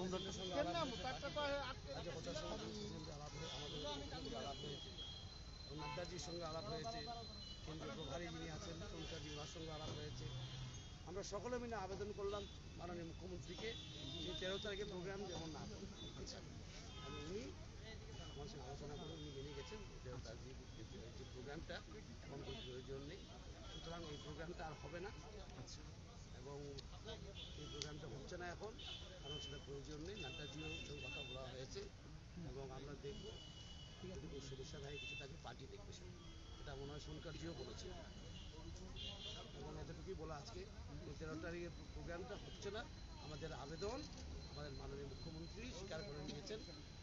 সংগঠনের সঙ্গে আলাপ হয়েছে, নাড্ডাজির সঙ্গে আলাপ হয়েছে, কেন্দ্রীয় প্রভারী যিনি আছেন সোনকাজি ওনার সঙ্গে আলাপ হয়েছে। আমরা সকলে মিলে আবেদন করলাম মাননীয় মুখ্যমন্ত্রীকে যে 13 তারিখে প্রোগ্রাম যেমন না করেন। এবং উনি আমার সঙ্গে আলোচনা করে উনি মেনে গেছেন যে প্রোগ্রামটা এখন কোনো প্রয়োজন নেই, সুতরাং এই প্রোগ্রামটা আর হবে না। এবং এই প্রোগ্রামটা হচ্ছে না এখন, কারণ সেটা প্রয়োজন নেই। নাড্ডাজিও সঙ্গে কথা বলা হয়েছে এবং আমরা দেখব যদি কোনো সমস্যা থাকে কিছু থাকে পার্টি দেখবে সেটা মনে হয় সোনকারজিও বলেছে। এবং এতটুকুই বলা আজকে 13 তারিখের প্রোগ্রামটা হচ্ছে না। আমাদের আবেদন আমাদের মাননীয় মুখ্যমন্ত্রী স্বীকার করে নিয়েছেন,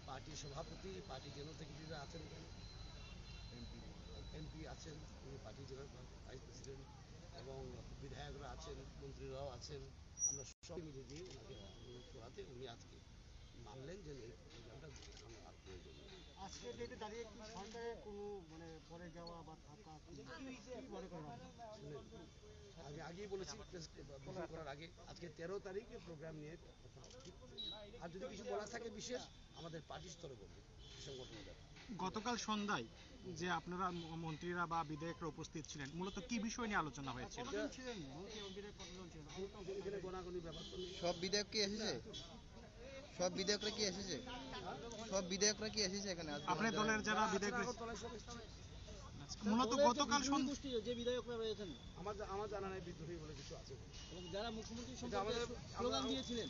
পার্টির সভাপতি, পার্টি জেনারেল সেক্রেটারিরা আছেন, এখানে এমপি আছেন, উনি পার্টির জেনারেল ভাইস প্রেসিডেন্ট, এবং বিধায়করা আছেন, মন্ত্রীরাও আছেন। আমরা সব মিলে দিয়ে ওনাকে অনুরোধ করাতে উনি আজকে মানলেন যে এই প্রোগ্রামটা আর প্রয়োজন নেই। আজকে ডেটে দাঁড়িয়ে কি সরকারের কোনো পরে যাওয়া বা থাকা কি মনে করেন? আমি আগেই বলেছি প্রেস করার আগে, আজকে 13 তারিখে প্রোগ্রাম নিয়ে কথা হবে। আর যদি কিছু বলা থাকে বিশেষ আমাদের পার্টি স্তরে বলবে সংগঠনের ব্যাপারে। গতকাল সন্ধ্যায় যে আপনারা মন্ত্রীরা বা বিধায়করা উপস্থিত ছিলেন, মূলত কি বিষয় নিয়ে আলোচনা হয়েছিল? এখানে গোনাগুনি ব্যাপার তো নেই। সব বিধায়ক কি এসেছে? সব বিধায়করা কি এসেছে? সব বিধায়করা কি এসেছে এখানে? আপনার দলের যারা বিধায়ক মূলত গতকাল যে বিধায়করা রয়েছেন আমার জানা নেই বিদ্রোহী বলে কিছু আছে এবং যারা মুখ্যমন্ত্রী স্লোগান দিয়েছিলেন,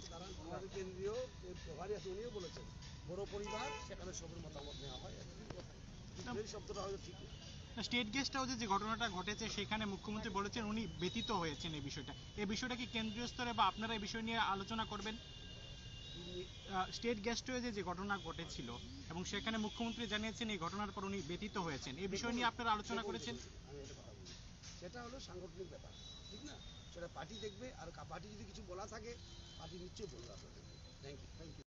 আমাদের কেন্দ্রীয় প্রভারী আছে উনিও বলেছেন বড় পরিবার সেখানে সবার মতামত নেওয়া হয়। এই শব্দটা হয়তো ঠিক না। স্টেট গেস্ট হাউসে যে ঘটনাটা ঘটেছে সেখানে মুখ্যমন্ত্রী বলেছেন উনি ব্যথিত হয়েছেন এই বিষয়টা কি কেন্দ্রীয় স্তরে বা আপনারা এই বিষয় নিয়ে আলোচনা করবেন? স্টেট গেস্ট হাউসে যে ঘটনা ঘটেছিল এবং সেখানে মুখ্যমন্ত্রী জানিয়েছেন এই ঘটনার পর উনি ব্যথিত হয়েছেন, এই বিষয় নিয়ে আপনারা আলোচনা করেছেন? আমি এটা কথা বলি, সেটা হলো সাংগঠনিক ব্যাপার, ঠিক না? সেটা পার্টি দেখবে, আর পার্টি যদি কিছু বলা থাকে পার্টি নিশ্চয়ই বলবে আপনাদেরকে। Thank you.